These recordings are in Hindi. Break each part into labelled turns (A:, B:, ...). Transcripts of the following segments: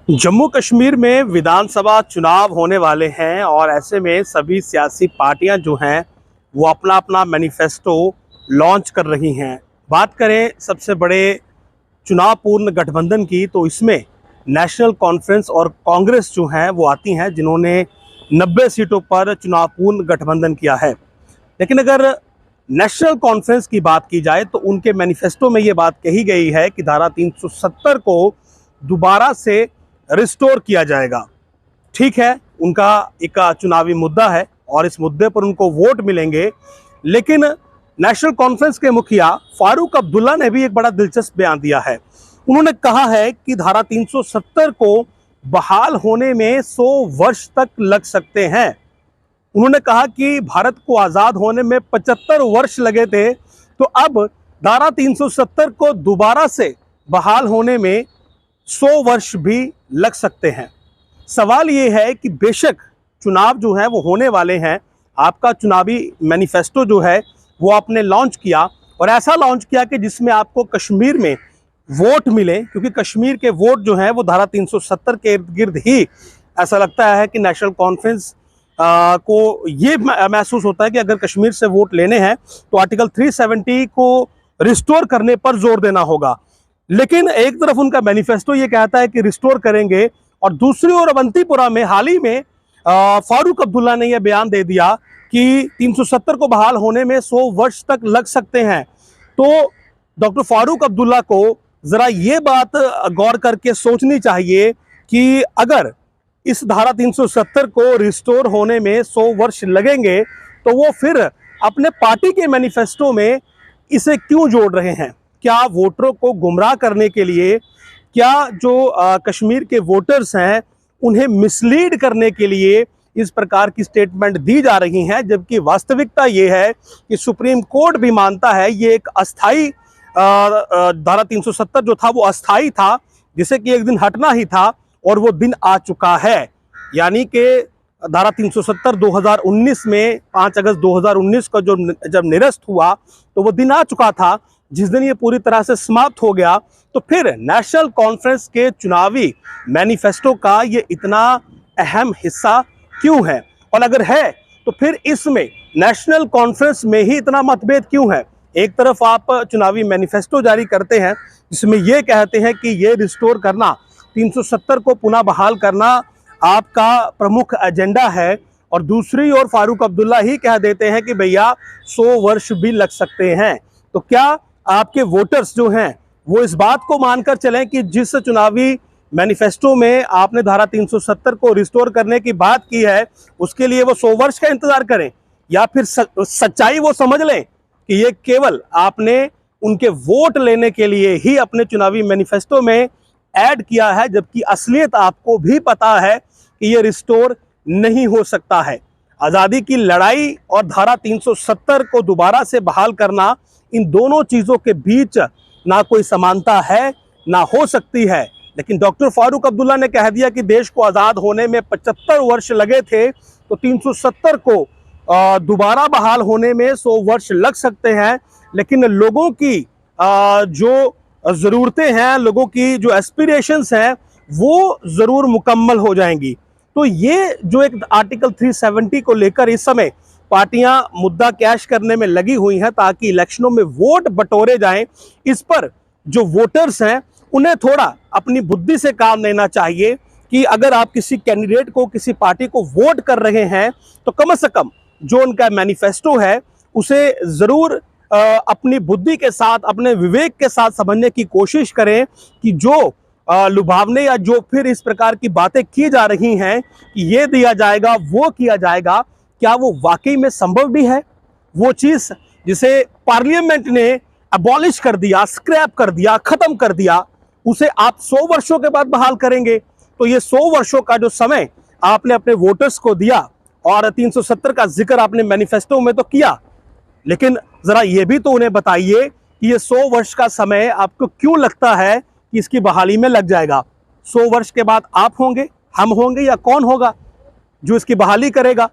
A: जम्मू कश्मीर में विधानसभा चुनाव होने वाले हैं और ऐसे में सभी सियासी पार्टियां जो हैं वो अपना अपना मैनिफेस्टो लॉन्च कर रही हैं। बात करें सबसे बड़े चुनाव पूर्ण गठबंधन की, तो इसमें नेशनल कॉन्फ्रेंस और कांग्रेस जो हैं वो आती हैं, जिन्होंने 90 सीटों पर चुनाव पूर्ण गठबंधन किया है। लेकिन अगर नेशनल कॉन्फ्रेंस की बात की जाए तो उनके मैनिफेस्टो में ये बात कही गई है कि धारा 370 को दोबारा से रिस्टोर किया जाएगा। ठीक है, उनका एक चुनावी मुद्दा है और इस मुद्दे पर उनको वोट मिलेंगे। लेकिन नेशनल कॉन्फ्रेंस के मुखिया फारूक अब्दुल्ला ने भी एक बड़ा दिलचस्प बयान दिया है। उन्होंने कहा है कि धारा 370 को बहाल होने में 100 वर्ष तक लग सकते हैं। उन्होंने कहा कि भारत को आज़ाद होने में 75 वर्ष लगे थे, तो अब धारा 370 को दोबारा से बहाल होने में 100 वर्ष भी लग सकते हैं। सवाल ये है कि बेशक चुनाव जो है वो होने वाले हैं, आपका चुनावी मैनिफेस्टो जो है वो आपने लॉन्च किया और ऐसा लॉन्च किया कि जिसमें आपको कश्मीर में वोट मिले, क्योंकि कश्मीर के वोट जो हैं वो धारा 370 के इर्द गिर्द ही ऐसा लगता है कि नेशनल कॉन्फ्रेंस को ये महसूस होता है कि अगर कश्मीर से वोट लेने हैं तो आर्टिकल 370 को रिस्टोर करने पर जोर देना होगा। लेकिन एक तरफ उनका मैनिफेस्टो ये कहता है कि रिस्टोर करेंगे और दूसरी ओर अवंतीपुरा में हाल ही में फारूक अब्दुल्ला ने यह बयान दे दिया कि 370 को बहाल होने में 100 वर्ष तक लग सकते हैं। तो डॉक्टर फारूक अब्दुल्ला को जरा ये बात गौर करके सोचनी चाहिए कि अगर इस धारा 370 को रिस्टोर होने में 100 वर्ष लगेंगे तो वो फिर अपने पार्टी के मैनिफेस्टो में इसे क्यों जोड़ रहे हैं। क्या वोटरों को गुमराह करने के लिए, क्या जो कश्मीर के वोटर्स हैं उन्हें मिसलीड करने के लिए इस प्रकार की स्टेटमेंट दी जा रही हैं, जबकि वास्तविकता ये है कि सुप्रीम कोर्ट भी मानता है ये एक अस्थाई धारा 370 जो था वो अस्थाई था, जिसे कि एक दिन हटना ही था और वो दिन आ चुका है। यानी कि धारा 370 2019 में 5 अगस्त 2019 को जब निरस्त हुआ तो वो दिन आ चुका था जिस दिन ये पूरी तरह से समाप्त हो गया। तो फिर नेशनल कॉन्फ्रेंस के चुनावी मैनिफेस्टो का ये इतना अहम हिस्सा क्यों है, और अगर है तो फिर इसमें नेशनल कॉन्फ्रेंस में ही इतना मतभेद क्यों है। एक तरफ आप चुनावी मैनिफेस्टो जारी करते हैं जिसमें ये कहते हैं कि ये रिस्टोर करना, 370 को पुनः बहाल करना आपका प्रमुख एजेंडा है, और दूसरी ओर फारूक अब्दुल्ला ही कह देते हैं कि भैया 100 वर्ष भी लग सकते हैं। तो क्या आपके वोटर्स जो हैं वो इस बात को मानकर चलें कि जिस चुनावी मैनिफेस्टो में आपने धारा 370 को रिस्टोर करने की बात की है उसके लिए वो 100 वर्ष का इंतजार करें, या फिर सच्चाई वो समझ लें कि ये केवल आपने उनके वोट लेने के लिए ही अपने चुनावी मैनिफेस्टो में ऐड किया है, जबकि असलियत आपको भी पता है कि ये रिस्टोर नहीं हो सकता है। आज़ादी की लड़ाई और धारा 370 को दोबारा से बहाल करना, इन दोनों चीज़ों के बीच ना कोई समानता है ना हो सकती है। लेकिन डॉक्टर फारूक अब्दुल्ला ने कह दिया कि देश को आज़ाद होने में 75 वर्ष लगे थे, तो 370 को दोबारा बहाल होने में 100 वर्ष लग सकते हैं। लेकिन लोगों की जो ज़रूरतें हैं, लोगों की जो एस्पिरेशंस हैं वो ज़रूर मुकम्मल हो जाएंगी। तो ये जो एक आर्टिकल 370 को लेकर इस समय पार्टियां मुद्दा कैश करने में लगी हुई हैं ताकि इलेक्शनों में वोट बटोरे जाएं, इस पर जो वोटर्स हैं उन्हें थोड़ा अपनी बुद्धि से काम लेना चाहिए कि अगर आप किसी कैंडिडेट को, किसी पार्टी को वोट कर रहे हैं तो कम से कम जो उनका मैनिफेस्टो है उसे ज़रूर अपनी बुद्धि के साथ, अपने विवेक के साथ समझने की कोशिश करें कि जो लुभावने या जो फिर इस प्रकार की बातें की जा रही हैं कि ये दिया जाएगा वो किया जाएगा, क्या वो वाकई में संभव भी है। वो चीज़ जिसे पार्लियामेंट ने अबॉलिश कर दिया, स्क्रैप कर दिया, ख़त्म कर दिया, उसे आप 100 वर्षों के बाद बहाल करेंगे। तो ये 100 वर्षों का जो समय आपने अपने वोटर्स को दिया और 370 का जिक्र आपने मैनिफेस्टो में तो किया, लेकिन ज़रा ये भी तो उन्हें बताइए कि ये 100 वर्ष का समय आपको क्यों लगता है कि इसकी बहाली में लग जाएगा। 100 वर्ष के बाद आप होंगे, हम होंगे, या कौन होगा जो इसकी बहाली करेगा।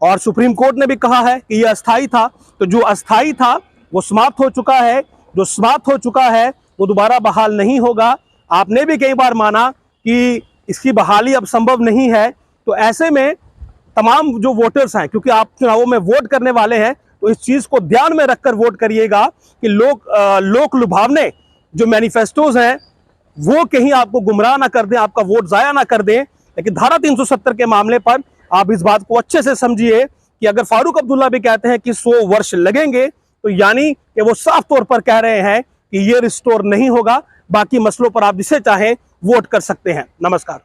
A: और सुप्रीम कोर्ट ने भी कहा है कि यह अस्थाई था, तो जो अस्थाई था वो समाप्त हो चुका है, जो समाप्त हो चुका है वो दोबारा बहाल नहीं होगा। आपने भी कई बार माना कि इसकी बहाली अब संभव नहीं है। तो ऐसे में तमाम जो वोटर्स हैं, क्योंकि आप चुनावों में वोट करने वाले हैं, तो इस चीज को ध्यान में रखकर वोट करिएगा कि लोक लुभावने जो मैनिफेस्टोज हैं वो कहीं आपको गुमराह ना कर दें, आपका वोट जाया ना कर दें। लेकिन धारा 370 के मामले पर आप इस बात को अच्छे से समझिए कि अगर फारूक अब्दुल्ला भी कहते हैं कि 100 वर्ष लगेंगे, तो यानी कि वो साफ तौर पर कह रहे हैं कि ये रिस्टोर नहीं होगा। बाकी मसलों पर आप जिसे चाहें वोट कर सकते हैं। नमस्कार।